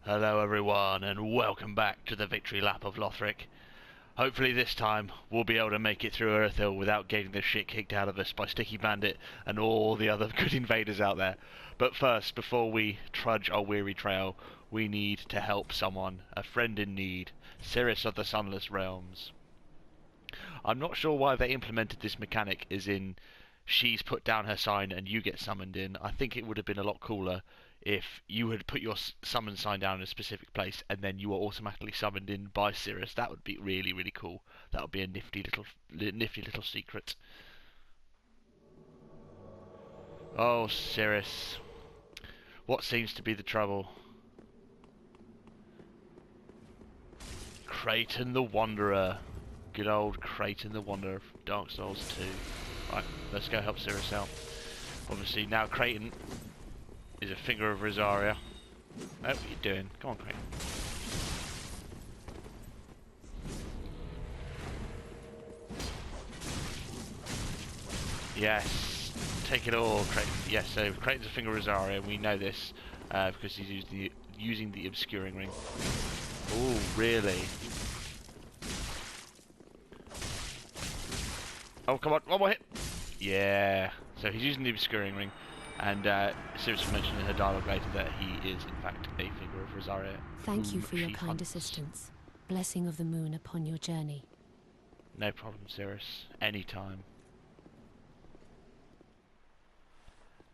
Hello everyone and welcome back to the Victory Lap of Lothric. Hopefully this time we'll be able to make it through Earthhill without getting the shit kicked out of us by Sticky Bandit and all the other good invaders out there. But first, before we trudge our weary trail, we need to help someone, a friend in need, Cirrus of the Sunless Realms. I'm not sure why they implemented this mechanic as in she's put down her sign and you get summoned in. I think it would have been a lot cooler if you had put your summon sign down in a specific place and then you were automatically summoned in by Cirrus. That would be really, really cool. That would be a nifty little secret. Oh, Cirrus. What seems to be the trouble? Kraton the Wanderer. Good old Kraton the Wanderer from Dark Souls 2. Right, let's go help Cirrus out. Obviously, now Kraton is a finger of Rosaria. Oh, what are you doing? Come on, Kraton. Yes, take it all, Kraton. Yes, so Kraton's a finger of Rosaria, and we know this because he's using the obscuring ring. Oh, really? Oh, come on, one more hit! Yeah, so he's using the obscuring ring, and Cirrus mentioned in her dialogue later that he is, in fact, a figure of Rosaria. Thank you for your kind assistance. Blessing of the moon upon your journey. No problem, Cirrus. Anytime.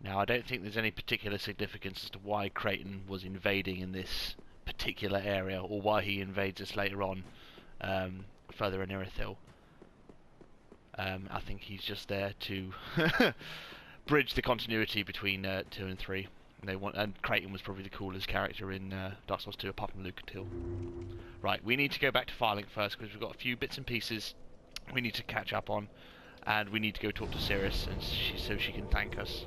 Now, I don't think there's any particular significance as to why Kraton was invading in this particular area, or why he invades us later on, further in Erythil. I think he's just there to bridge the continuity between 2 and 3. And Kraton was probably the coolest character in Dark Souls 2, apart from Lucatil. Right, we need to go back to Firelink first because we've got a few bits and pieces we need to catch up on, and we need to go talk to Cirrus, and so she can thank us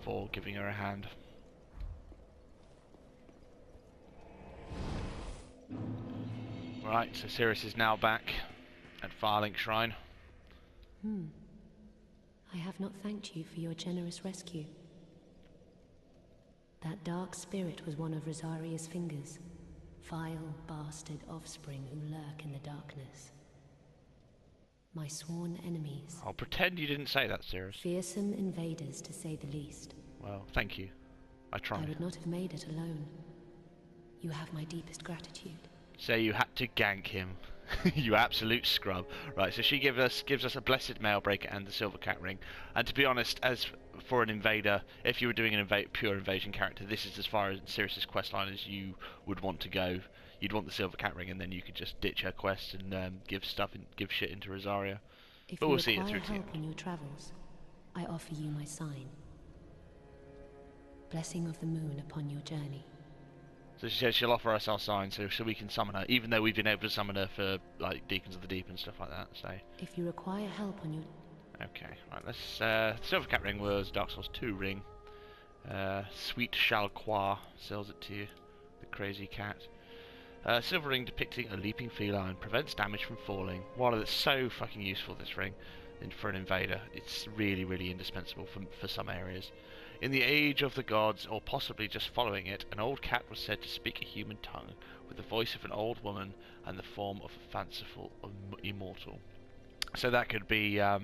for giving her a hand. Right, so Cirrus is now back at Firelink Shrine. I have not thanked you for your generous rescue. That dark spirit was one of Rosaria's fingers. Vile bastard offspring who lurk in the darkness. My sworn enemies. I'll pretend you didn't say that, Cirrus. Fearsome invaders, to say the least. Well, thank you. I tried. I would not have made it alone. You have my deepest gratitude. So you had to gank him. You absolute scrub. Right, so she gives us a blessed mailbreaker and the silver cat ring. And to be honest, as for an invader, if you were doing an pure invasion character, this is as far as Cirrus's questline as you would want to go. You'd want the silver cat ring, and then you could just ditch her quest and give shit into Rosaria. But we'll see it through to the end. If you require help on your travels, I offer you my sign. Blessing of the moon upon your journey. So she says she'll offer us our sign so we can summon her, even though we've been able to summon her for like Deacons of the Deep and stuff like that. So if you require help on your... Okay, right, let's silver cat ring was Dark Souls 2 ring. Sweet Chalquois sells it to you, the crazy cat. Silver ring depicting a leaping feline, prevents damage from falling. Wow, that's so fucking useful, this ring. And for an invader, it's really, really indispensable for some areas. In the age of the gods, or possibly just following it, an old cat was said to speak a human tongue, with the voice of an old woman and the form of a fanciful immortal. So that could be, I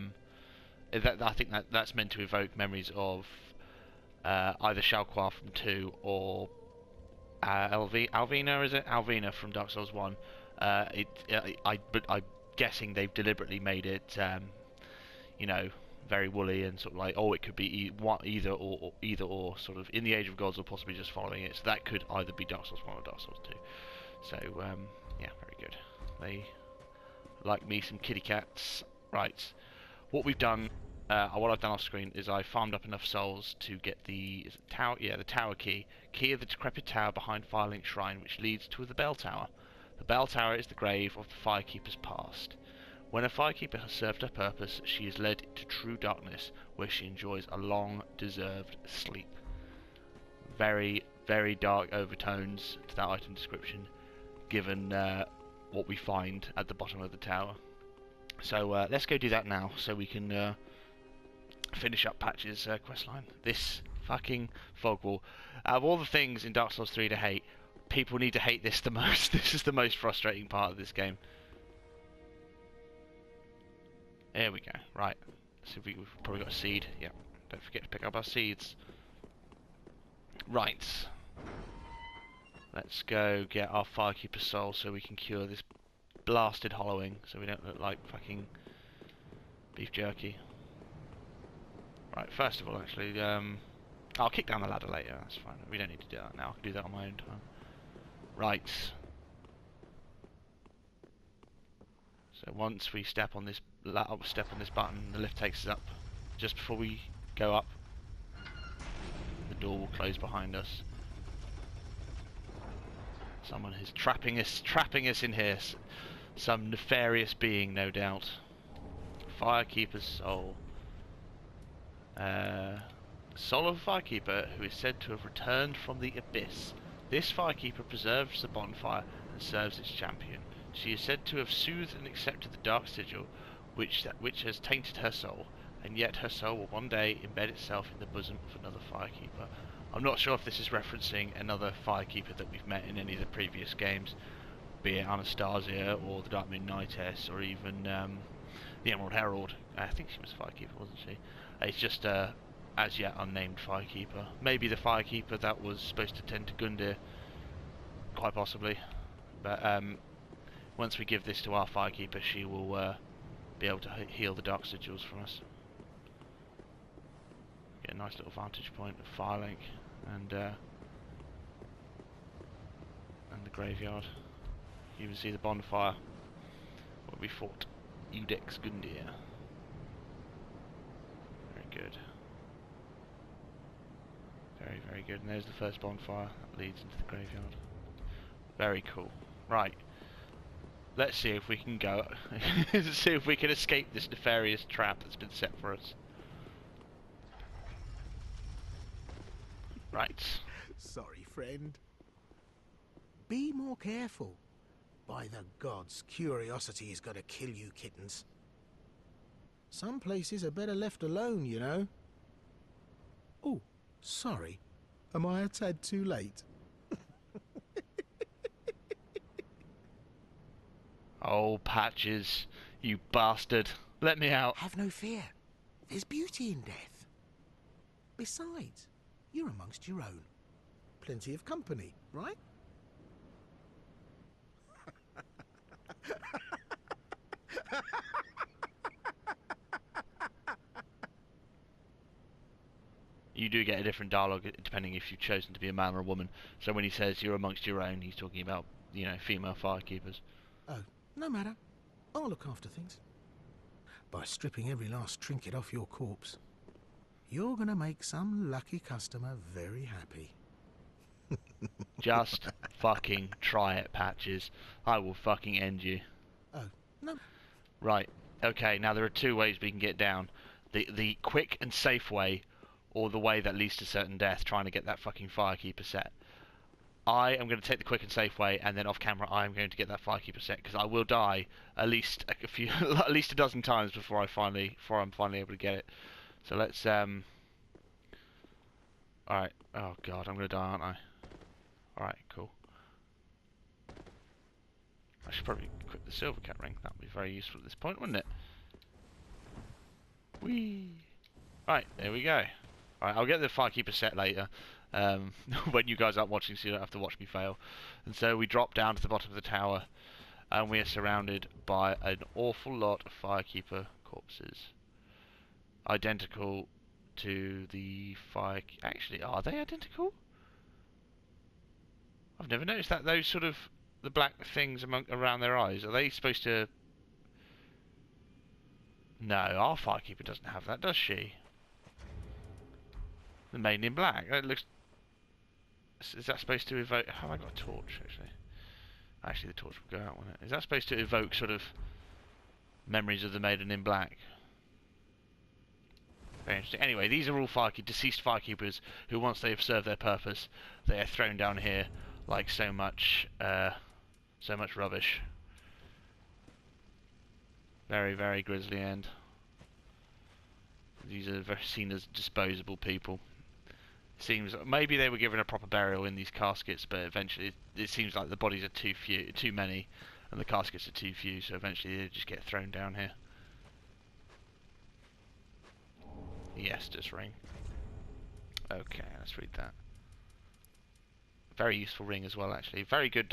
think that's meant to evoke memories of either Chalquois from 2 or Alvina, is it? Alvina from Dark Souls 1. I'm guessing they've deliberately made it, you know, very woolly and sort of like, oh, it could be either or, sort of in the Age of Gods or possibly just following it. So that could either be Dark Souls 1 or Dark Souls 2. So, yeah, very good. They like me some kitty cats. Right, what we've done, what I've done off screen is I farmed up enough souls to get the tower, the tower key of the decrepit tower behind Firelink Shrine, which leads to the bell tower. The bell tower is the grave of the Firekeeper's past. When a Firekeeper has served her purpose, she is led into true darkness, where she enjoys a long, deserved sleep. Very, very dark overtones to that item description, given what we find at the bottom of the tower. So let's go do that now, so we can finish up Patch's questline. This fucking fog wall. Out of all the things in Dark Souls 3 to hate, people need to hate this the most. This is the most frustrating part of this game. There we go. Right. So we've probably got a seed. Yeah. Don't forget to pick up our seeds. Right. Let's go get our Firekeeper soul so we can cure this blasted hollowing, so we don't look like fucking beef jerky. Right, first of all, actually, I'll kick down the ladder later, that's fine. We don't need to do that now, I can do that on my own time. Right. So once we step on this button, the lift takes us up. Just before we go up, the door will close behind us. Someone is trapping us in here. Some nefarious being, no doubt. Firekeeper's soul. Soul of a Firekeeper who is said to have returned from the abyss. This Firekeeper preserves the bonfire and serves its champion. She is said to have soothed and accepted the dark sigil, which has tainted her soul, and yet her soul will one day embed itself in the bosom of another Firekeeper. I'm not sure if this is referencing another Firekeeper that we've met in any of the previous games, be it Anastasia or the Dark Midnightess or even the Emerald Herald. I think she was a Firekeeper, wasn't she? It's just as yet unnamed Firekeeper. Maybe the Firekeeper that was supposed to tend to Gundyr, quite possibly. But once we give this to our Firekeeper, she will be able to heal the dark sigils from us. Get a nice little vantage point of Firelink and the graveyard. You can see the bonfire where we fought Udex Gundyr. Very good. Very, very good. And there's the first bonfire that leads into the graveyard. Very cool. Right. Let's see if we can go. See if we can escape this nefarious trap that's been set for us. Right. Sorry, friend. Be more careful. By the gods, curiosity is gonna kill you, kittens. Some places are better left alone, you know. Oh, sorry. Am I a tad too late? Oh, Patches, you bastard. Let me out. Have no fear. There's beauty in death. Besides, you're amongst your own. Plenty of company, right? You do get a different dialogue depending if you've chosen to be a man or a woman. So when he says you're amongst your own, he's talking about, you know, female Firekeepers. Oh, no matter. I'll look after things. By stripping every last trinket off your corpse, you're gonna make some lucky customer very happy. Just fucking try it, Patches. I will fucking end you. Oh, no. Right. Okay, now there are two ways we can get down. The quick and safe way, or the way that leads to certain death, trying to get that fucking Firekeeper set. I am going to take the quick and safe way, and then off camera I am going to get that Firekeeper set, because I will die at least a few, at least a dozen times before I'm finally able to get it. So let's Alright. Oh god, I'm going to die, aren't I? Alright, cool. I should probably equip the Silver Cat ring. That would be very useful at this point, wouldn't it? Whee! Right, there we go. Alright, I'll get the Firekeeper set later. When you guys aren't watching, so you don't have to watch me fail. And so we drop down to the bottom of the tower, and we are surrounded by an awful lot of Firekeeper corpses. Identical to the fire... Actually, are they identical? I've never noticed that. Those sort of... the black things around their eyes, are they supposed to... No, our Firekeeper doesn't have that, does she? The Maiden in Black. That looks... Is that supposed to evoke... Have I got a torch, actually? Actually, the torch will go out, won't it? Is that supposed to evoke sort of memories of the Maiden in Black? Very interesting. Anyway, these are all deceased Firekeepers who, once they have served their purpose, they are thrown down here like so much rubbish. Very, very grisly end. These are seen as disposable people. Seems maybe they were given a proper burial in these caskets, but eventually it seems like the bodies are too many, and the caskets are too few. So eventually they just get thrown down here. The Estus ring. Okay, let's read that. Very useful ring as well, actually. Very good.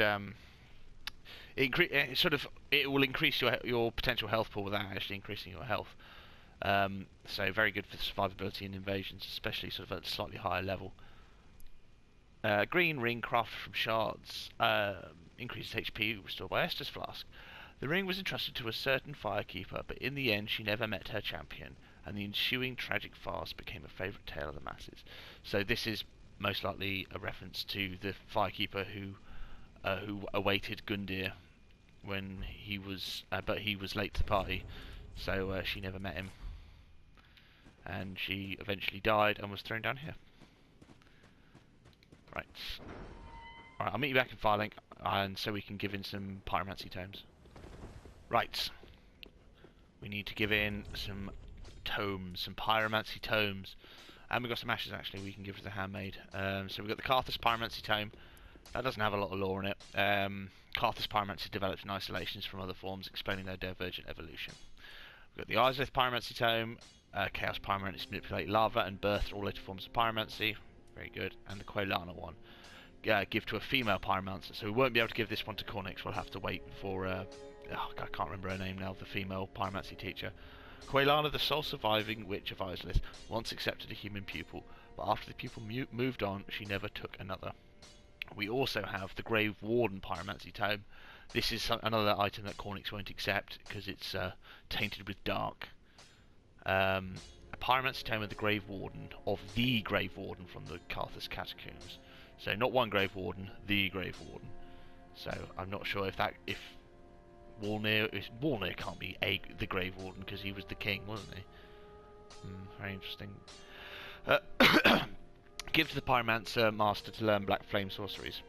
It will increase your potential health pool without actually increasing your health. So very good for survivability in invasions, especially sort of at a slightly higher level. Green ring crafted from shards. Increases HP restored by Estus flask. The ring was entrusted to a certain firekeeper, but in the end she never met her champion, and the ensuing tragic farce became a favourite tale of the masses. So this is most likely a reference to the firekeeper who awaited Gundyr when he was, but he was late to the party, so she never met him, and she eventually died and was thrown down here. Right. Alright, I'll meet you back in Firelink, and so we can give in some pyromancy tomes. Right. We need to give in some tomes, some pyromancy tomes. And we've got some ashes actually we can give to the handmaid. So we've got the Karthus pyromancy tome. That doesn't have a lot of lore in it. Karthus pyromancy developed in isolations from other forms, explaining their divergent evolution. We've got the Izalith pyromancy tome. Chaos pyromancy manipulate lava and birth all later forms of pyromancy. Very good. And the Quelana one. Give to a female pyromancer. So we won't be able to give this one to Cornix. We'll have to wait for... I can't remember her name now. The female pyromancy teacher. Quelana, the sole surviving witch of Izalith, once accepted a human pupil, but after the pupil moved on, she never took another. We also have the Grave Warden pyromancy tome. This is another item that Cornix won't accept because it's tainted with dark. A pyromancy tome of the Grave Warden, of the Grave Warden from the Karthus catacombs. So not one Grave Warden, the Grave Warden. So I'm not sure if Wolnir can't be the Grave Warden because he was the king, wasn't he? Very interesting. Give to the Pyromancer Master to learn Black Flame sorceries.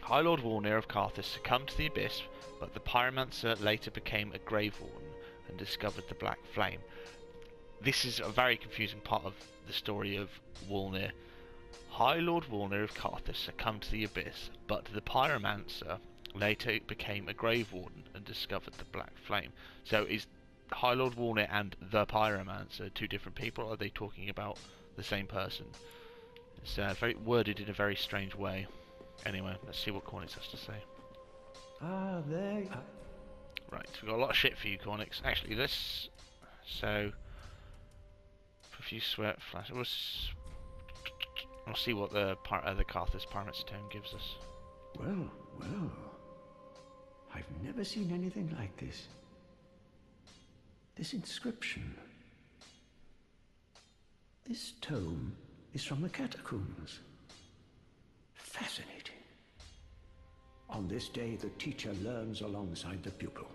High Lord Wolnir of Karthus succumbed to the Abyss, but the Pyromancer later became a Grave Warden and discovered the Black Flame. This is a very confusing part of the story of Wolnir. High Lord Wolnir of Karthus succumbed to the Abyss, but the Pyromancer later became a Grave Warden and discovered the Black Flame. So is High Lord Wolnir and the Pyromancer two different people? Or are they talking about the same person? It's very worded in a very strange way. Anyway, let's see what Cornix has to say. There you are. Right, we've got a lot of shit for you, Cornix. Actually, let's... So... Profuse Sweat, Flash... We'll see what the Karthus Pyromancy tome gives us. Well, well. I've never seen anything like this. This inscription. This tome is from the catacombs. Fascinating. On this day, the teacher learns alongside the pupil.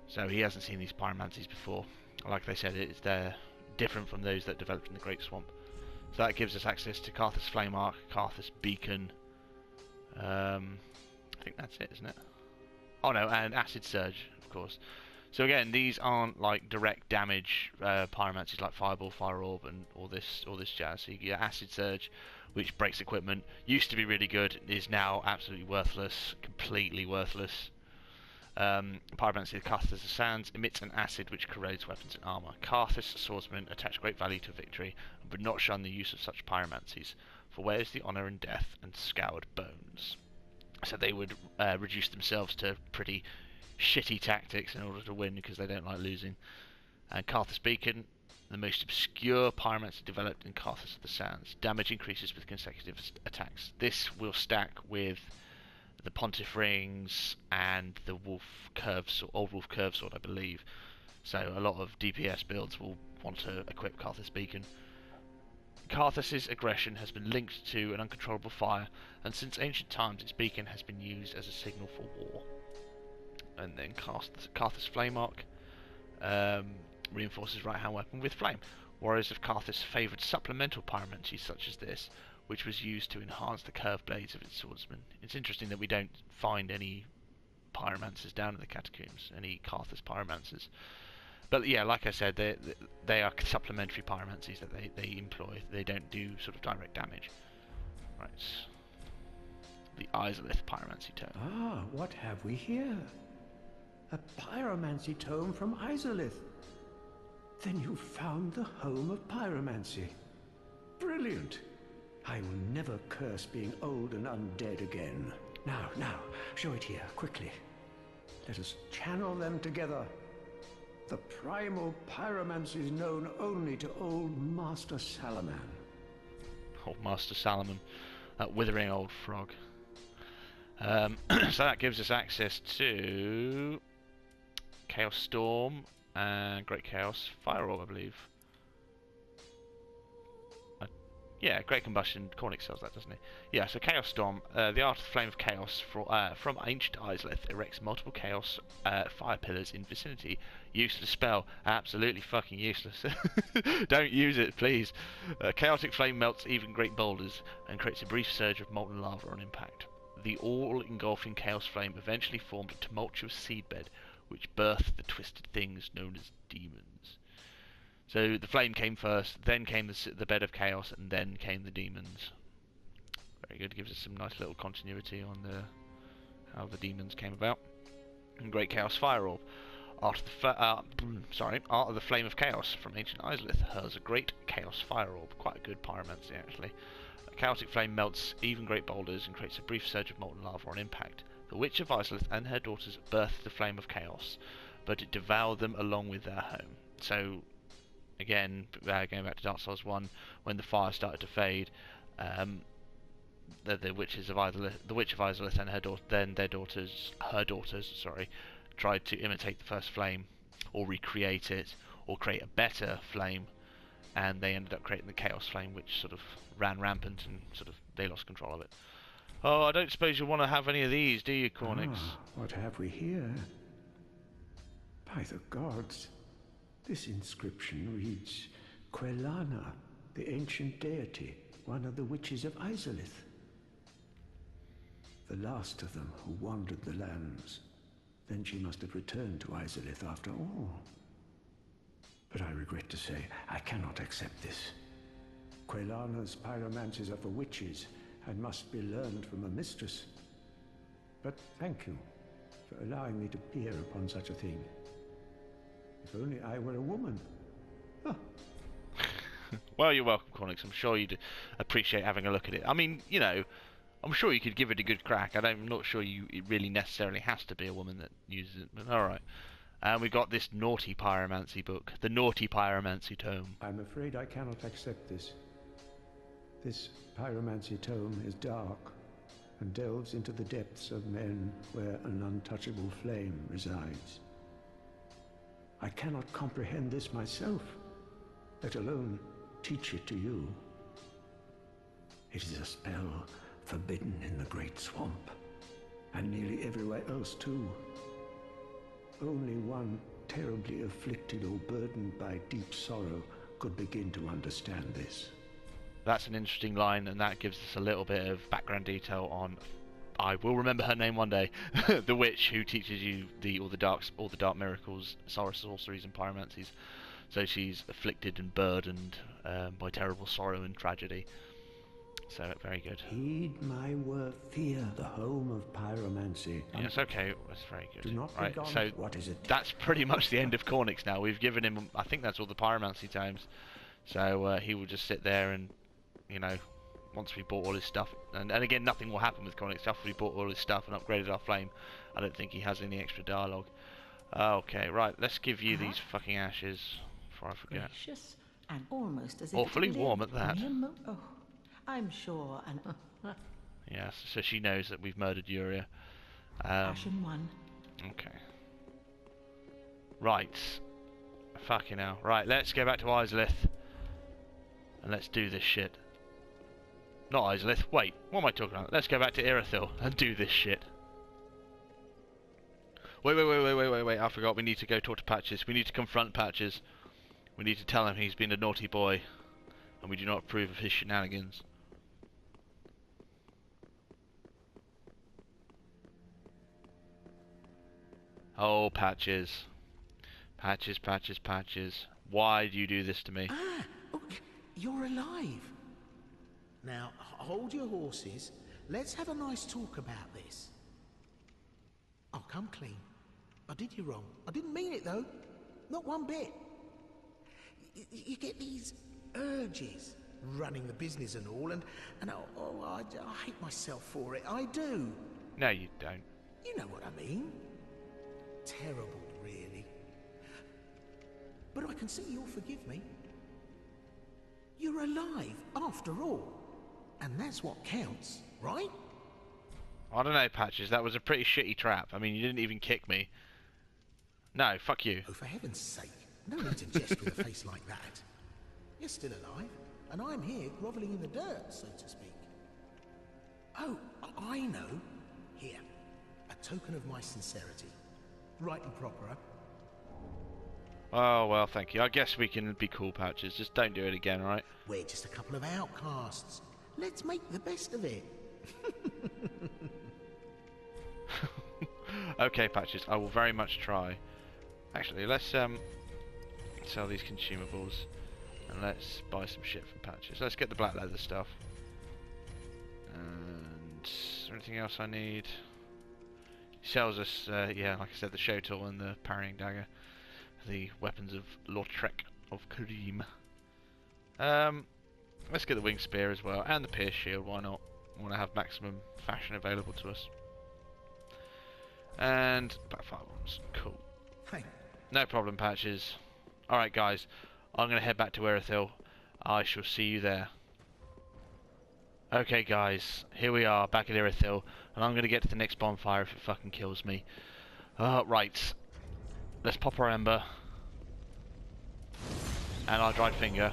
So he hasn't seen these pyromancies before. Like they said, they're different from those that developed in the Great Swamp. So that gives us access to Karthus Flame Arc, Karthus Beacon. I think that's it, isn't it? Oh no, and Acid Surge, of course. So again, these aren't like direct damage pyromancies like Fireball, Fire Orb, and all this jazz. So you get Acid Surge, which breaks equipment. Used to be really good, is now absolutely worthless, completely worthless. Pyromancy of Karthus of Sands emits an acid which corrodes weapons and armour. Karthus swordsmen attach great value to victory, and would not shun the use of such pyromancies, for where is the honour in death and scoured bones? So they would reduce themselves to pretty shitty tactics in order to win because they don't like losing. And Karthus Beacon, the most obscure pyromancy developed in Karthus of the Sands. Damage increases with consecutive attacks. This will stack with the Pontiff Rings and the Old Wolf Curve Sword, I believe. So a lot of DPS builds will want to equip Karthus Beacon. Karthus' aggression has been linked to an uncontrollable fire, and since ancient times its beacon has been used as a signal for war. And then Karthus Flame Arc reinforces right hand weapon with flame. Warriors of Karthus favoured supplemental pyromancy such as this, which was used to enhance the curved blades of its swordsmen. It's interesting that we don't find any pyromancers down in the catacombs, any Karthus pyromancers. But yeah, like I said, they are supplementary pyromancies that they employ. They don't do sort of direct damage. Right. The Izalith pyromancy tome. Ah, what have we here? A pyromancy tome from Izalith. Then you found the home of pyromancy. Brilliant. I will never curse being old and undead again. Now, show it here, quickly. Let us channel them together. The primal pyromancies known only to old Master Salaman. Old Master Salaman. That withering old frog. So that gives us access to Chaos Storm and Great Chaos Fire Orb, I believe. Yeah, Great Combustion. Cornix sells that, doesn't he? Yeah, so Chaos Storm, the Art of the Flame of Chaos from Ancient Izalith erects multiple Chaos fire pillars in vicinity. Useless spell. Absolutely fucking useless. Don't use it, please. Chaotic Flame melts even great boulders and creates a brief surge of molten lava on impact. The all-engulfing Chaos Flame eventually formed a tumultuous seedbed which birthed the twisted things known as demons. So the flame came first, then came the bed of chaos, and then came the demons. Very good. Gives us some nice little continuity on how the demons came about. And Great Chaos Fire Orb. Art of the Flame of Chaos from Ancient Izalith hurls a Great Chaos Fire Orb. Quite a good pyromancy, actually. A chaotic flame melts even great boulders and creates a brief surge of molten lava on impact. The Witch of Izalith and her daughters birthed the Flame of Chaos, but it devoured them along with their home. So, again, going back to Dark Souls 1, when the fire started to fade, the Witch of Izalith and her daughters, tried to imitate the first flame, or recreate it, or create a better flame, and they ended up creating the Chaos Flame, which sort of ran rampant and sort of they lost control of it. Oh, I don't suppose you want to have any of these, do you, Cornix? Ah, what have we here? By the gods, this inscription reads, Quelana, the ancient deity, one of the witches of Izalith. The last of them who wandered the lands. Then she must have returned to Izalith after all. But I regret to say, I cannot accept this. Quelana's pyromancies are for witches, and must be learned from a mistress. But thank you for allowing me to peer upon such a thing. If only I were a woman. Huh. Well, you're welcome, Cornix. I'm sure you'd appreciate having a look at it. I mean, you know, I'm sure you could give it a good crack. I'm not sure it really necessarily has to be a woman that uses it, but alright. And we've got this naughty pyromancy book, the Naughty Pyromancy Tome. I'm afraid I cannot accept this. This pyromancy tome is dark and delves into the depths of men where an untouchable flame resides. I cannot comprehend this myself, let alone teach it to you. It is a spell forbidden in the Great Swamp, and nearly everywhere else too. Only one terribly afflicted or burdened by deep sorrow could begin to understand this. That's an interesting line, and that gives us a little bit of background detail on, I will remember her name one day, the witch who teaches you all the dark miracles, sorceries and pyromancies. So she's afflicted and burdened by terrible sorrow and tragedy. So very good. Heed my word, fear the home of pyromancy. Yes, okay, that's very good. Do not right, begone. so What is it? that's pretty much the end of Cornix now. We've given him, I think that's all the pyromancy tomes. So he will just sit there and, you know, once we bought all his stuff, and again, nothing will happen with Cornix after we bought all his stuff and upgraded our flame. I don't think he has any extra dialogue. Okay, right, let's give you these fucking ashes before I forget. Gracious, and almost as if Awfully it warm lived at that. mere oh, I'm sure an Yes, so she knows that we've murdered Uria. Ashen one. Okay. Right. Fucking hell. Right, let's go back to Izalith. And let's do this shit. Not Izalith. Wait, what am I talking about? Let's go back to Irithyll and do this shit. Wait. I forgot. We need to go talk to Patches. We need to confront Patches. We need to tell him he's been a naughty boy. And we do not approve of his shenanigans. Oh, Patches. Patches, patches, patches. Why do you do this to me? Ah, look, you're alive. Now, hold your horses. Let's have a nice talk about this. I'll come clean. I did you wrong. I didn't mean it, though. Not one bit. You get these urges, running the business and all, and I hate myself for it. I do. No, you don't. You know what I mean. Terrible, really. But I can see you'll forgive me. You're alive, after all. And that's what counts, right? I don't know, Patches. That was a pretty shitty trap. I mean, you didn't even kick me. No, fuck you. Oh, for heaven's sake. No need to jest with a face like that. You're still alive, and I'm here grovelling in the dirt, so to speak. Oh, I know. Here, a token of my sincerity. Right and proper, huh? Oh, well, thank you. I guess we can be cool, Patches. Just don't do it again, alright? We're just a couple of outcasts. Let's make the best of it. Okay, Patches. I will very much try. Actually, let's sell these consumables. And let's buy some shit from Patches. Let's get the black leather stuff. And is there anything else I need? He sells us, yeah, like I said, the show tool and the parrying dagger. The weapons of Lautrec of Kareem. Let's get the wing spear as well, and the pierce shield, why not? I want to have maximum fashion available to us. And black fire bombs, cool. Hey. No problem, Patches. Alright guys, I'm going to head back to Erythil. I shall see you there. Okay guys, here we are, back at Erythil, and I'm going to get to the next bonfire if it fucking kills me. Right. Let's pop our ember. And our dried finger.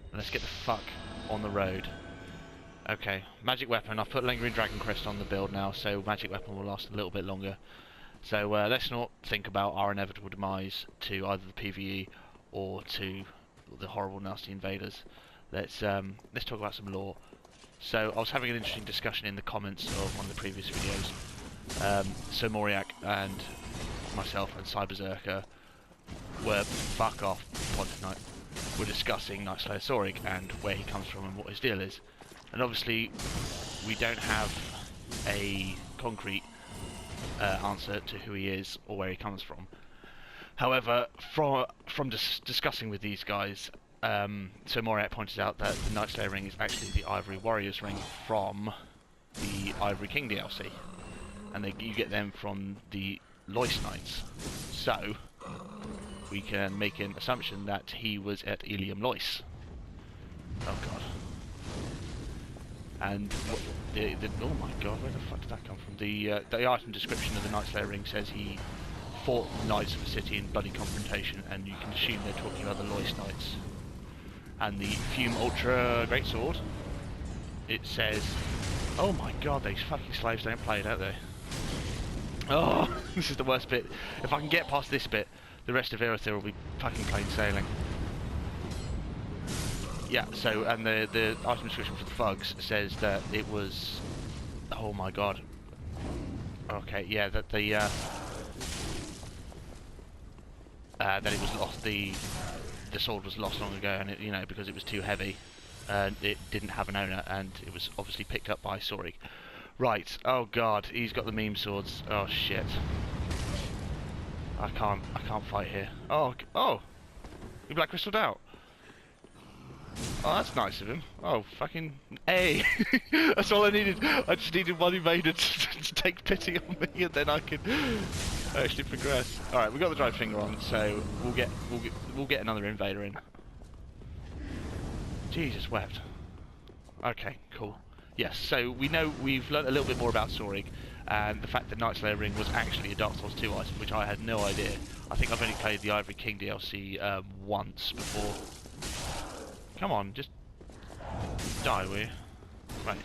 And let's get the fuck on the road. Okay, magic weapon. I've put Lingering Dragon Crest on the build now, so magic weapon will last a little bit longer. So let's not think about our inevitable demise to either the PvE or to the horrible nasty invaders. Let's talk about some lore. So I was having an interesting discussion in the comments of one of the previous videos. So Moriak and myself and Cyberberserker were fuck off Pontiff Knight. We're discussing Night Slayer Sorig and where he comes from and what his deal is. And obviously we don't have a concrete answer to who he is or where he comes from. However, from discussing with these guys, so Moriak pointed out that the Night Slayer ring is actually the Ivory Warriors ring from the Ivory King DLC, and you get them from the Lois Knights. So we can make an assumption that he was at Ilium Lois. Oh god. And oh my god, where the fuck did that come from? The item description of the Night Slayer ring says he fought Knights of the City in bloody confrontation, and you can assume they're talking about the Lois Knights. And the Fume Ultra Greatsword, it says, oh my god, these fucking slaves don't play, don't they? Oh, this is the worst bit. If I can get past this bit, the rest of Erythil will be fucking plain sailing. Yeah, so, and the item description for the thugs says that it was, oh my god. Okay, yeah, that that it was lost, the sword was lost long ago, and it, you know, because it was too heavy, it didn't have an owner, and it was obviously picked up by Sorig. Right, oh god, he's got the meme swords. Oh shit. I can't fight here. Oh, you black crystaled out. Oh, that's nice of him. Oh, fucking A. That's all I needed. I just needed one invader to take pity on me, and then I could actually progress. All right, we got the dried finger on, so we'll get another invader in. Jesus wept. Okay, cool. Yes, so we've learnt a little bit more about Sorig, and the fact that Night Slayer ring was actually a Dark Souls 2 item, which I had no idea. I think I've only played the Ivory King DLC once before. Come on, just die, will you? Right.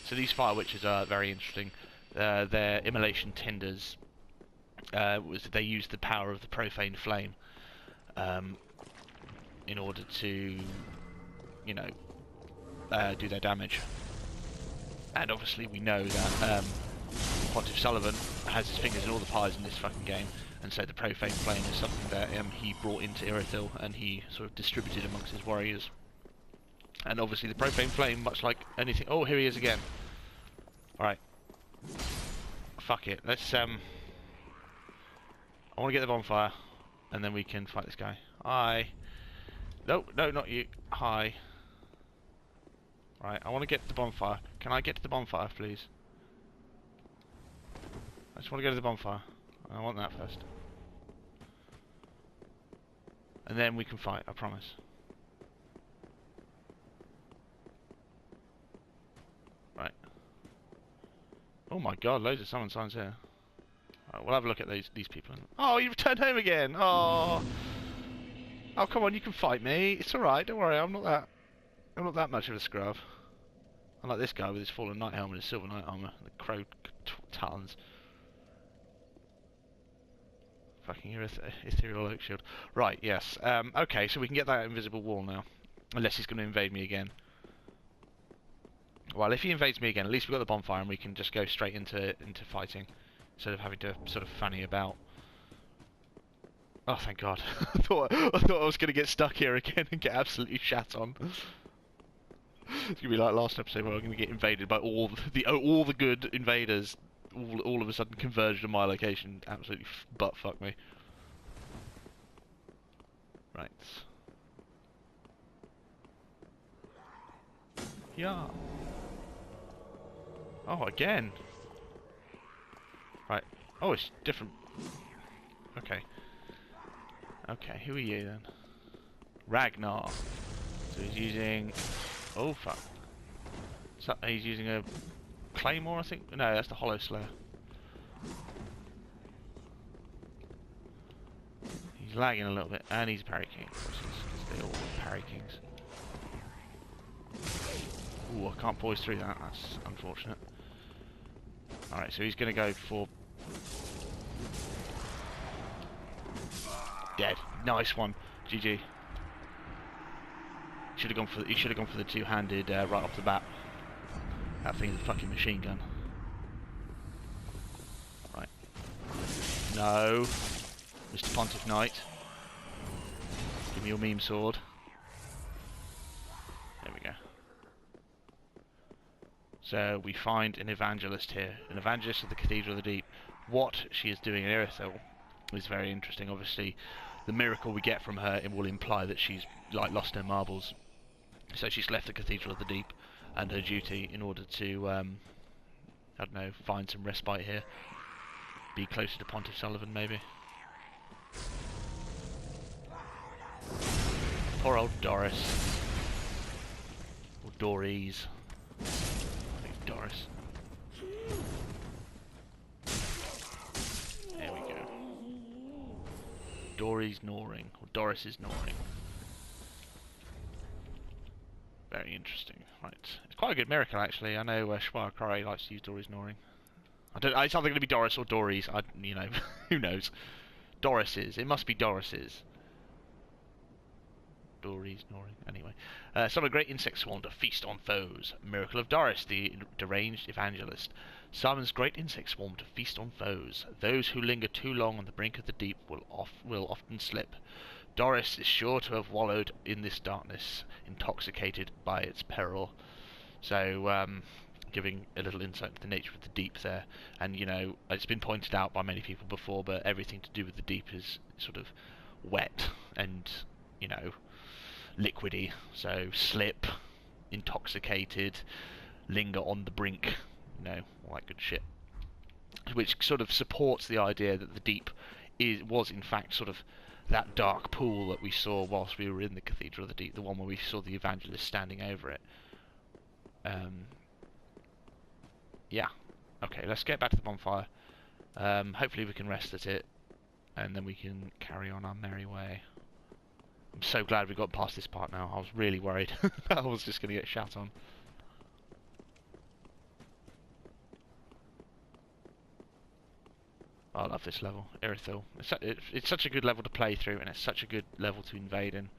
So these fire witches are very interesting. Their immolation tinders, they use the power of the profane flame in order to, you know, do their damage. And obviously we know that Pontiff Sullivan has his fingers in all the pies in this fucking game, and so the Profane Flame is something that he brought into Irithyll and he sort of distributed amongst his warriors. And obviously the Profane Flame, much like anything... Oh, here he is again. Alright. Fuck it. Let's, I want to get the bonfire, and then we can fight this guy. Hi. No, no, not you. Hi. Right, I want to get to the bonfire. Can I get to the bonfire, please? I just want to go to the bonfire. I want that first. And then we can fight, I promise. Right. Oh my god, loads of summon signs here. Right, we'll have a look at these people. Oh, you returned home again! Oh! Oh, come on, you can fight me. It's alright, don't worry, I'm not that much of a scrub. Unlike this guy with his fallen knight helmet and his silver knight armor, the crow talons. Fucking ethereal oak shield. Right, yes. Okay, so we can get that invisible wall now. Unless he's going to invade me again. Well, if he invades me again, at least we've got the bonfire and we can just go straight into fighting. Instead of having to sort of fanny about. Oh, thank God. I thought I was going to get stuck here again and get absolutely shat on. It's going to be like last episode where I'm going to get invaded by all the good invaders. All of a sudden converged on my location. Absolutely butt fuck me. Right. Yeah. Oh, again. Right. Oh, it's different. Okay. Okay, who are you then? Ragnar. So he's using... Oh, fuck. So he's using a claymore, I think? No, that's the Hollow Slayer. He's lagging a little bit, and he's parry king, of course, because they all parry kings. Ooh, I can't poise through that, that's unfortunate. Alright, so he's going to go for... Dead. Nice one. GG. He should have gone for the two-handed right off the bat. That thing's a fucking machine gun. Right. No. Mr. Pontiff Knight. Give me your meme sword. There we go. So we find an evangelist here. An evangelist of the Cathedral of the Deep. What she is doing in Irithyll is very interesting. Obviously, the miracle we get from her will imply that she's like lost her marbles. So she's left the Cathedral of the Deep and her duty in order to, I don't know, find some respite here. Be closer to Pontiff Sullivan, maybe. Poor old Doris. Or Doris. I think it's Doris. There we go. Doris gnawing, or Doris is gnawing. Very interesting. Right, it's quite a good miracle actually. I know Schwar Corey likes to use Doris gnawing. I don't. It's either going to be Doris or Doris. You know, who knows? Doris's. It must be Doris's. Doris gnawing. Anyway, summon a great insect swarm to feast on foes. Miracle of Doris, the deranged evangelist. Summons great insect swarm to feast on foes. Those who linger too long on the brink of the deep will often slip. Doris is sure to have wallowed in this darkness, intoxicated by its peril. So, giving a little insight into the nature of the deep there. And, you know, it's been pointed out by many people before, but everything to do with the deep is sort of wet and, you know, liquidy. So, slip, intoxicated, linger on the brink, you know, all that good shit. Which sort of supports the idea that the deep was in fact sort of that dark pool that we saw whilst we were in the Cathedral of the Deep, the one where we saw the evangelist standing over it. Yeah. Okay, let's get back to the bonfire. Hopefully we can rest at it, and then we can carry on our merry way. I'm so glad we got past this part now. I was really worried I was just going to get shat on. I love this level, Irithyll. It's such a good level to play through, and it's such a good level to invade in.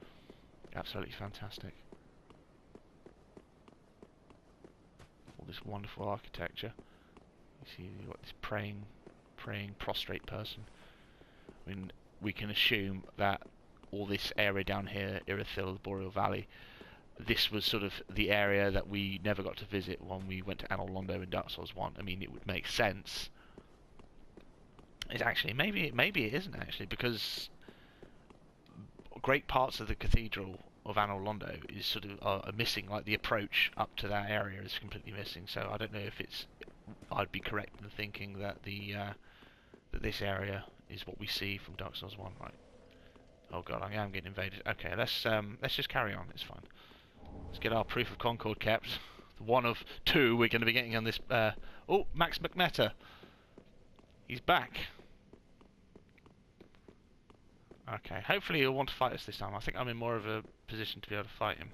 Absolutely fantastic. All this wonderful architecture. These see you've got this praying, prostrate person. I mean, we can assume that all this area down here, Irithyll, the Boreal Valley, this was sort of the area that we never got to visit when we went to Anor Londo in Dark Souls 1. I mean, it would make sense. It's actually, maybe it isn't actually, because great parts of the Cathedral of Anor Londo is sort of are missing. Like the approach up to that area is completely missing. So I don't know if it's. I'd be correct in thinking that that this area is what we see from Dark Souls 1, right? Oh god, I am getting invaded. Okay, let's just carry on. It's fine. Let's get our proof of Concord kept. One of two we're going to be getting on this. Oh, Max McMeta. He's back. Okay, hopefully he'll want to fight us this time. I think I'm in more of a position to be able to fight him.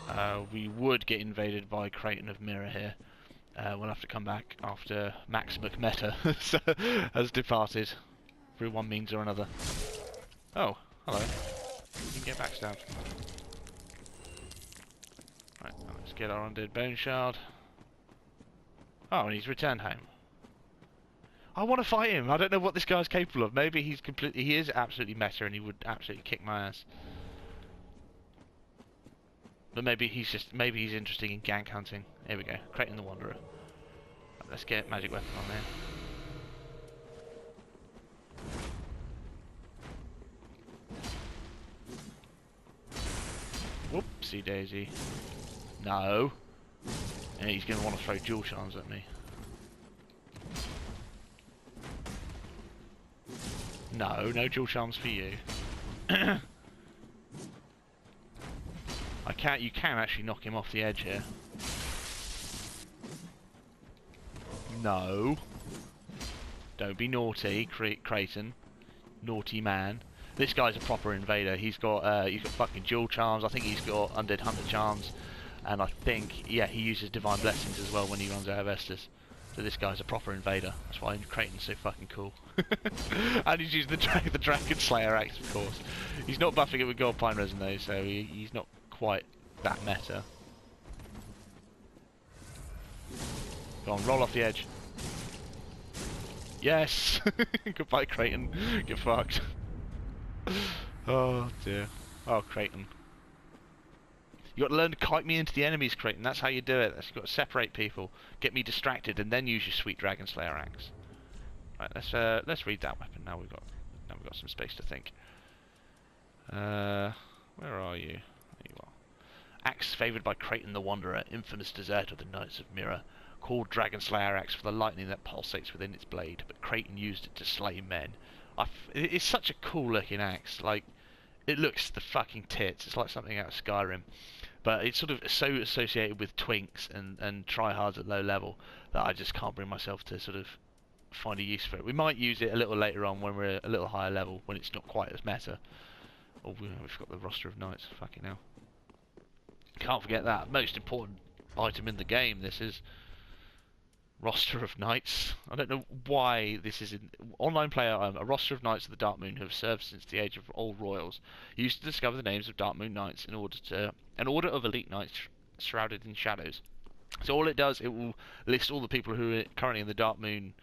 Right, we would get invaded by Creighton of Mirror here. We'll have to come back after Max McMeta has departed through one means or another. Oh, hello. You can get backstabbed. Right, let's get our undead bone shard. Oh, and he's returned home. I want to fight him. I don't know what this guy's capable of. Maybe he is absolutely meta and he would absolutely kick my ass. But maybe he's interested in gank hunting. Here we go, Creighton the Wanderer. Right, let's get magic weapon on there. Whoopsie daisy. No. Yeah, he's going to want to throw dual charms at me. No, no dual charms for you. You can actually knock him off the edge here. No. Don't be naughty, Creighton. Naughty man. This guy's a proper invader. He's got fucking dual charms. I think he's got undead hunter charms, and I think he uses divine blessings as well when he runs out of Estus. So this guy's a proper invader. That's why Creighton's so fucking cool. And he's using the Dragon Slayer axe, of course. He's not buffing it with Gold Pine Resin though, so he's not quite that meta. Go on, roll off the edge. Yes! Goodbye, Creighton. Get fucked. Oh dear. Oh, Creighton. You got to learn to kite me into the enemies, Creighton. That's how you do it. You've got to separate people, get me distracted, and then use your sweet Dragon Slayer axe. Right, let's read that weapon. Now we've got some space to think. Where are you? There you are. Axe favoured by Creighton the Wanderer, infamous deserter of the Knights of Mirror, called Dragon Slayer axe for the lightning that pulsates within its blade, but Creighton used it to slay men. It's such a cool looking axe. Like, it looks the fucking tits. It's like something out of Skyrim. But it's sort of so associated with twinks and tryhards at low level that I just can't bring myself to sort of find a use for it. We might use it a little later on when we're a little higher level, when it's not quite as meta. Oh, we've got the roster of knights. Fucking hell. Can't forget that. Most important item in the game, this is. Roster of knights. I don't know why this is in online player. A roster of knights of the Dark Moon who have served since the age of old royals. Used to discover the names of Dark Moon knights in order to an order of elite knights shrouded in shadows. So all it does, it will list all the people who are currently in the Dark Moon,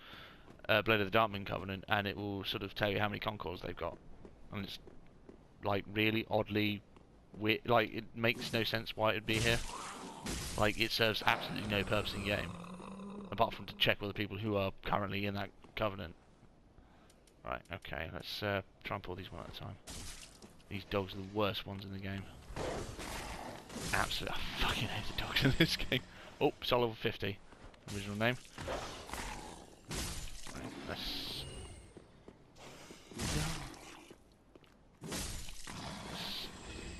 Blade of the Dark Moon Covenant, and it will sort of tell you how many Concords they've got. And it's like really oddly weird. Like, it makes no sense why it'd be here. Like, it serves absolutely no purpose in game. Apart from to check with the people who are currently in that covenant. Right, okay, let's try and pull these one at a time. These dogs are the worst ones in the game. Absolutely, I fucking hate the dogs in this game. Oh, Soul level 50. Original name. Right,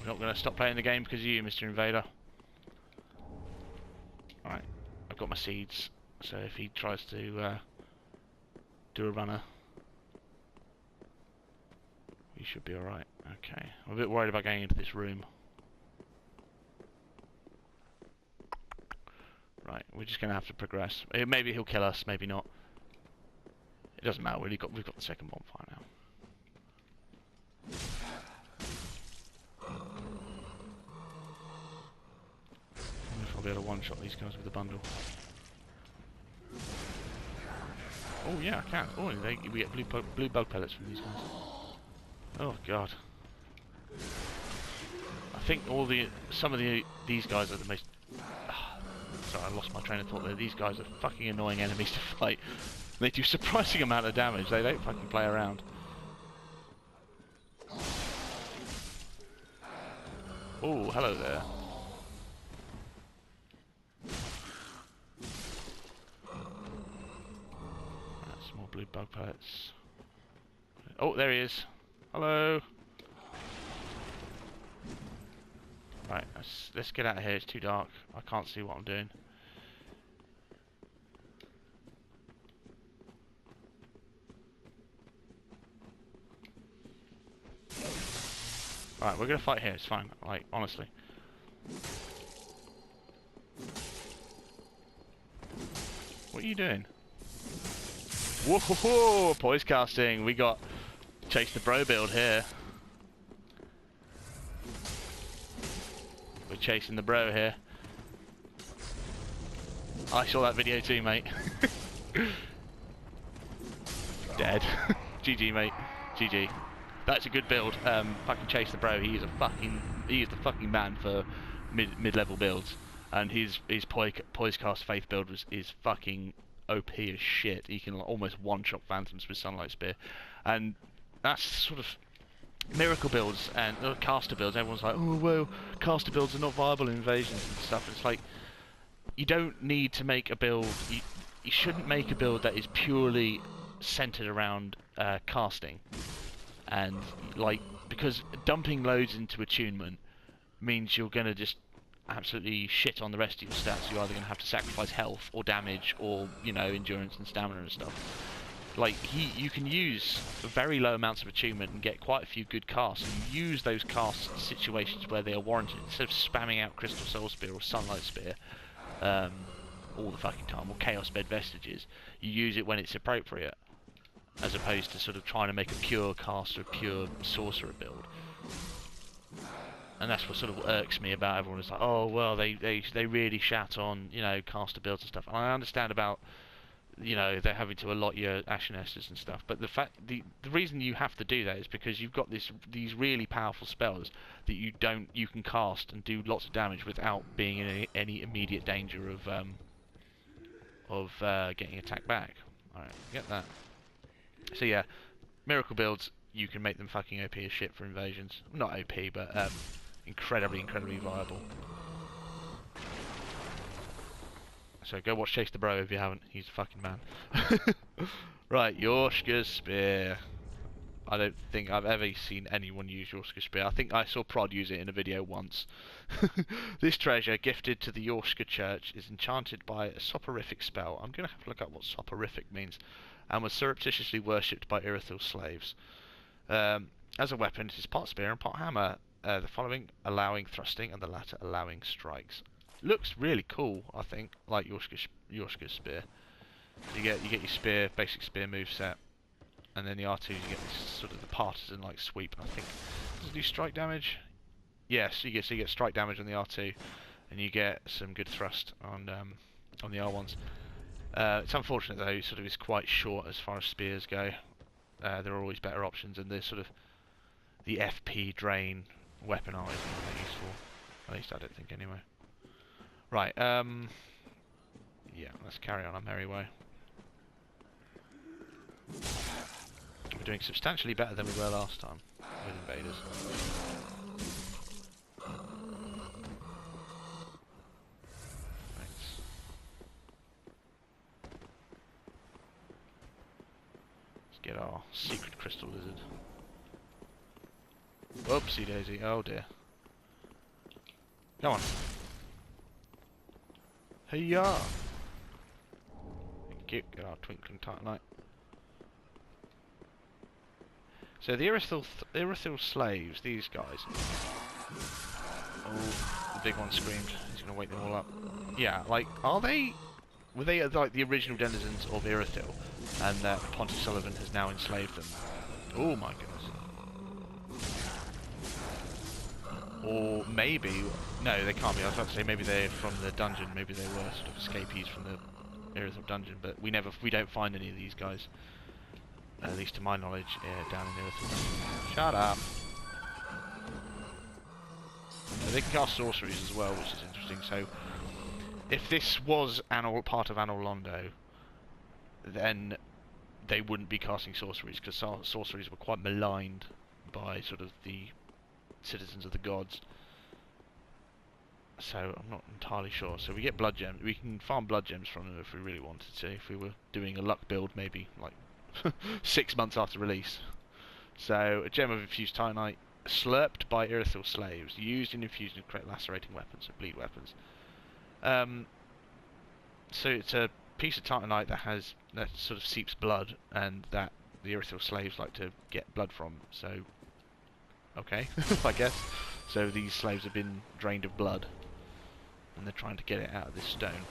we're not going to stop playing the game because of you, Mr. Invader. Alright, I've got my seeds. So if he tries to do a runner, we should be alright. Okay. I'm a bit worried about going into this room. Right, we're just going to have to progress. Maybe he'll kill us, maybe not. It doesn't matter, we've got the second bonfire now. be able to one-shot these guys with a bundle. Oh yeah, I can. Oh, we get blue bug pellets from these guys. Oh god. I think some of these guys are the most. Sorry, I lost my train of thought there. These guys are fucking annoying enemies to fight. They do surprising amount of damage. They don't fucking play around. Oh, hello there. That's more blue bug pellets. Oh, there he is. Hello. Right, let's get out of here. It's too dark. I can't see what I'm doing. Right, we're gonna fight here. It's fine. Like, honestly. What are you doing? Whoa, ho, ho, poise casting. We got chase the bro build here. We're chasing the bro here. I saw that video too, mate. Dead. GG, mate. GG. That's a good build. Fucking chase the bro. He is the fucking man for mid-level builds, and his poise cast faith build is fucking OP as shit. He can almost one-shot phantoms with sunlight spear, and that's sort of miracle builds and caster builds. Everyone's like, oh well, caster builds are not viable in invasions and stuff. It's like, you don't need to make a build. You shouldn't make a build that is purely centered around casting. And like, because dumping loads into attunement means you're gonna just absolutely shit on the rest of your stats. You're either gonna have to sacrifice health or damage or, you know, endurance and stamina and stuff. Like, you can use very low amounts of attunement and get quite a few good casts, and you use those casts in situations where they are warranted, instead of spamming out Crystal Soul Spear or Sunlight Spear all the fucking time, or Chaos Bed Vestiges. You use it when it's appropriate, as opposed to sort of trying to make a pure caster, pure sorcerer build. And that's what sort of irks me about everyone. It's like, oh well, they really shat on, you know, caster builds and stuff. And I understand about, you know, they're having to allot your Ashen Esters and stuff. But the reason you have to do that is because you've got these really powerful spells that you can cast and do lots of damage without being in any immediate danger of getting attacked back. All right, get that. So yeah, miracle builds, you can make them fucking OP as shit for invasions. Not OP, but incredibly viable. So go watch Chase the Bro if you haven't. He's a fucking man. Right, Yorshka's Spear. I don't think I've ever seen anyone use Yorshka's Spear. I think I saw Prod use it in a video once. This treasure, gifted to the Yorshka Church, is enchanted by a soporific spell. I'm going to have to look up what soporific means. And was surreptitiously worshipped by Irithyll slaves. As a weapon, it is part spear and part hammer. The following allowing thrusting and the latter allowing strikes. Looks really cool, I think, like Yorshka's Spear. You get your spear, basic spear move set, and then the R2s you get this sort of the partisan like sweep. And I think, does it do strike damage? Yes, you get strike damage on the R2, and you get some good thrust on the R1s. It's unfortunate though, sort of is quite short as far as spears go. There are always better options, and the FP drain weapon art isn't that useful. At least I don't think anyway. Right, yeah, let's carry on our merry way. We're doing substantially better than we were last time with invaders. Get our secret crystal lizard. Whoopsie daisy, oh dear. Come on. Hey-ya! Thank you, get our twinkling titanite. So the Irithyll slaves, these guys. Oh, the big one screamed. He's gonna wake them all up. Yeah, like, were they like the original denizens of Irithyll, and Pontiff Sullivan has now enslaved them? Oh my goodness. Or maybe, no, they can't be. I was about to say maybe they're from the dungeon. Maybe they were sort of escapees from the Irithyll dungeon. But we don't find any of these guys, at least to my knowledge, down in Irithyll dungeon. Shut up. So they can cast sorceries as well, which is interesting. So if this was part of Anor Londo, then they wouldn't be casting sorceries, because sorceries were quite maligned by sort of the citizens of the gods. So I'm not entirely sure. So we get blood gems. We can farm blood gems from them if we really wanted to. If we were doing a luck build, maybe like 6 months after release. So a gem of infused titanite, slurped by Irithyll slaves, used in infusion to create lacerating weapons, so bleed weapons. So it's a piece of titanite that sort of seeps blood, and that the Irithyll slaves like to get blood from. So, okay, I guess. So these slaves have been drained of blood, and they're trying to get it out of this stone.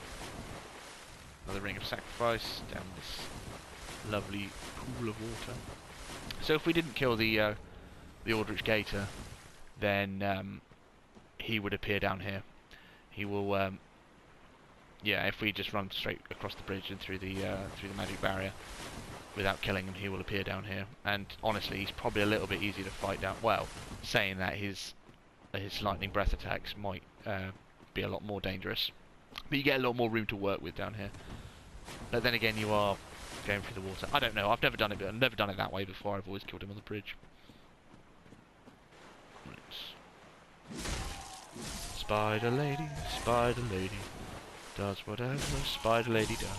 Another ring of sacrifice down this lovely pool of water. So if we didn't kill the Aldrich Gator, then he would appear down here. He will. Yeah, if we just run straight across the bridge and through the magic barrier without killing him, he will appear down here. And honestly, he's probably a little bit easier to fight down. Well, saying that his lightning breath attacks might be a lot more dangerous, but you get a lot more room to work with down here. But then again, you are going through the water. I don't know. I've never done it, but I've never done it that way before. I've always killed him on the bridge. Right. Spider lady, does whatever Spider Lady does.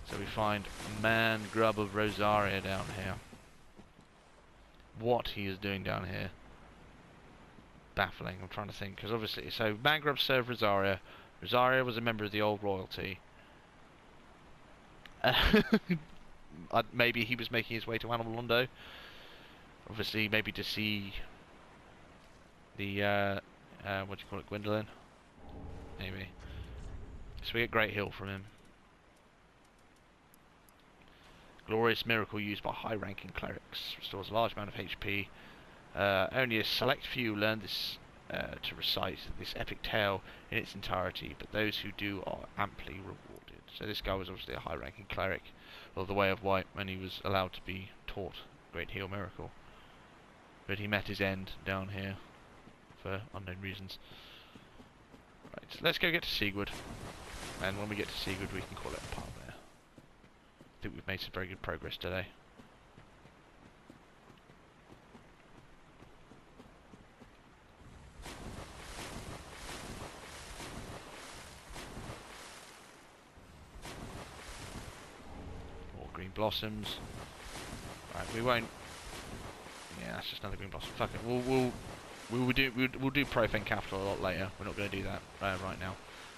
So we find Man Grub of Rosaria down here. What he is doing down here, baffling. I'm trying to think, because obviously, so Man Grub served Rosaria. Rosaria was a member of the old royalty. Maybe he was making his way to Anor Londo. Obviously, maybe to see the what do you call it, Gwendolyn? Maybe. So we get Great Heal from him. Glorious Miracle used by high-ranking clerics. Restores a large amount of HP. Only a select few learn this to recite this epic tale in its entirety, but those who do are amply rewarded. So this guy was obviously a high-ranking cleric of the Way of White when he was allowed to be taught Great Heal Miracle. But he met his end down here for unknown reasons. Right, so let's go get to Sigurd, and when we get to Sigurd we can call it a part there. I think we've made some very good progress today. More green blossoms. Right, we won't. Yeah, that's just another green blossom. Fuck it. We'll do Profane Capital a lot later. We're not going to do that right now.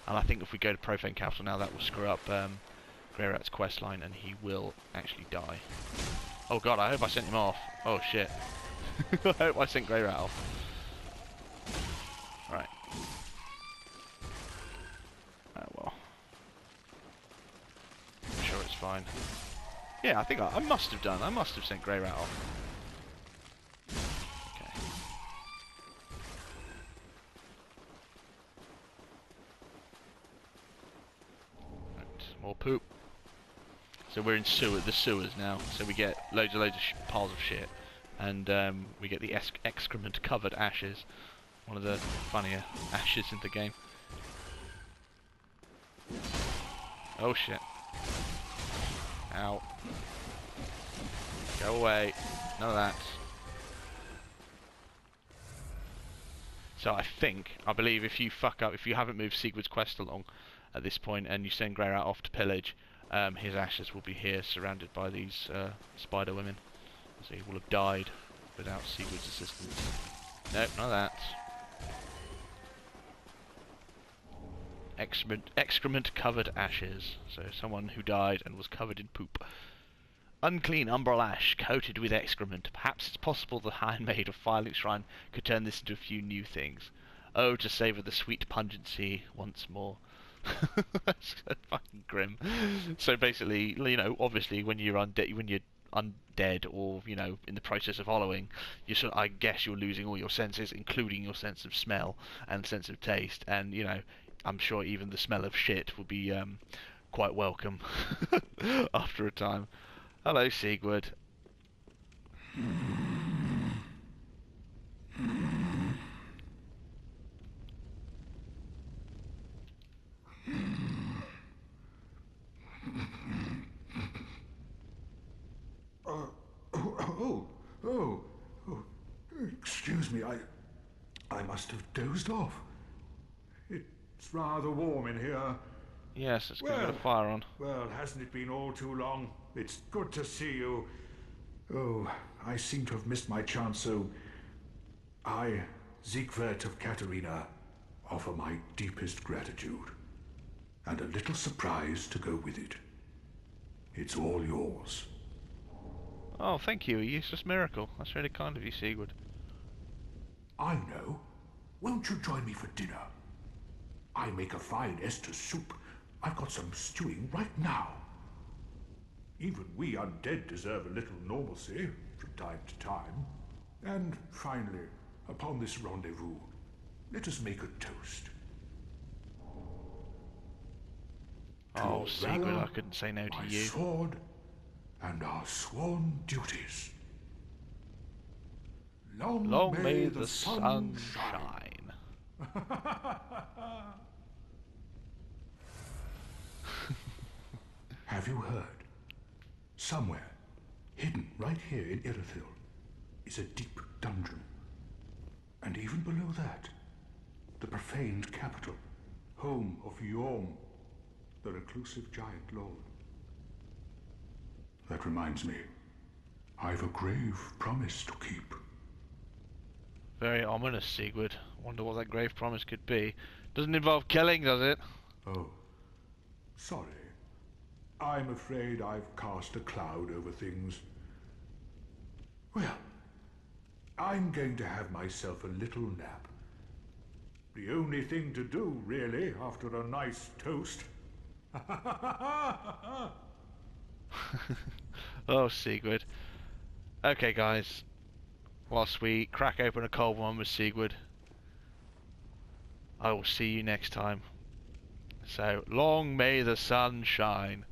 And I think if we go to Profane Capital now, that will screw up Greyrat's quest line, and he will actually die. Oh god, I hope I sent him off. Oh shit. I hope I sent Greyrat off. Right. Oh well. I'm sure it's fine. Yeah, I think I must have done. I must have sent Greyrat off. More poop. So we're in the sewers now. So we get loads of piles of shit, and we get the excrement-covered ashes. One of the funnier ashes in the game. Oh shit! Ow! Go away! None of that. So I believe if you fuck up, if you haven't moved Sigurd's quest along at this point, and you send Greyrat off to pillage, his ashes will be here, surrounded by these spider women. So he will have died without Sigurd's assistance. Nope, not that. Excrement-covered ashes. So someone who died and was covered in poop. Unclean umbral ash, coated with excrement. Perhaps it's possible the handmaid of Firelink Shrine could turn this into a few new things. Oh, to savour the sweet pungency once more. That's so fucking grim. So basically, you know, obviously when you're undead or, you know, in the process of hollowing, I guess you're losing all your senses, including your sense of smell and sense of taste, and, you know, I'm sure even the smell of shit would be quite welcome after a time. Hello, Sigurd. Oh, excuse me, I must have dozed off. It's rather warm in here. Yes, it's got a bit of fire on. Well, hasn't it been all too long? It's good to see you. Oh, I seem to have missed my chance, so I, Siegwart of Katarina, offer my deepest gratitude. And a little surprise to go with it. It's all yours. Oh, thank you, a useless miracle. That's really kind of you, Sigurd. I know. Won't you join me for dinner? I make a fine Esther soup. I've got some stewing right now. Even we undead deserve a little normalcy from time to time. And finally, upon this rendezvous, let us make a toast. Oh, Sigurd, I couldn't say no to my you. Sword and our sworn duties. Long may the sun shine. Have you heard? Somewhere, hidden right here in Irithyll, is a deep dungeon. And even below that, the profaned capital, home of Yhorm, the reclusive giant lord. That reminds me, I've a grave promise to keep. Very ominous, Sigurd. Wonder what that grave promise could be. Doesn't involve killing, does it? Oh, sorry. I'm afraid I've cast a cloud over things. Well, I'm going to have myself a little nap. The only thing to do, really, after a nice toast. Oh, Sigurd. Okay, guys. Whilst we crack open a cold one with Sigurd, I will see you next time. So, long may the sun shine.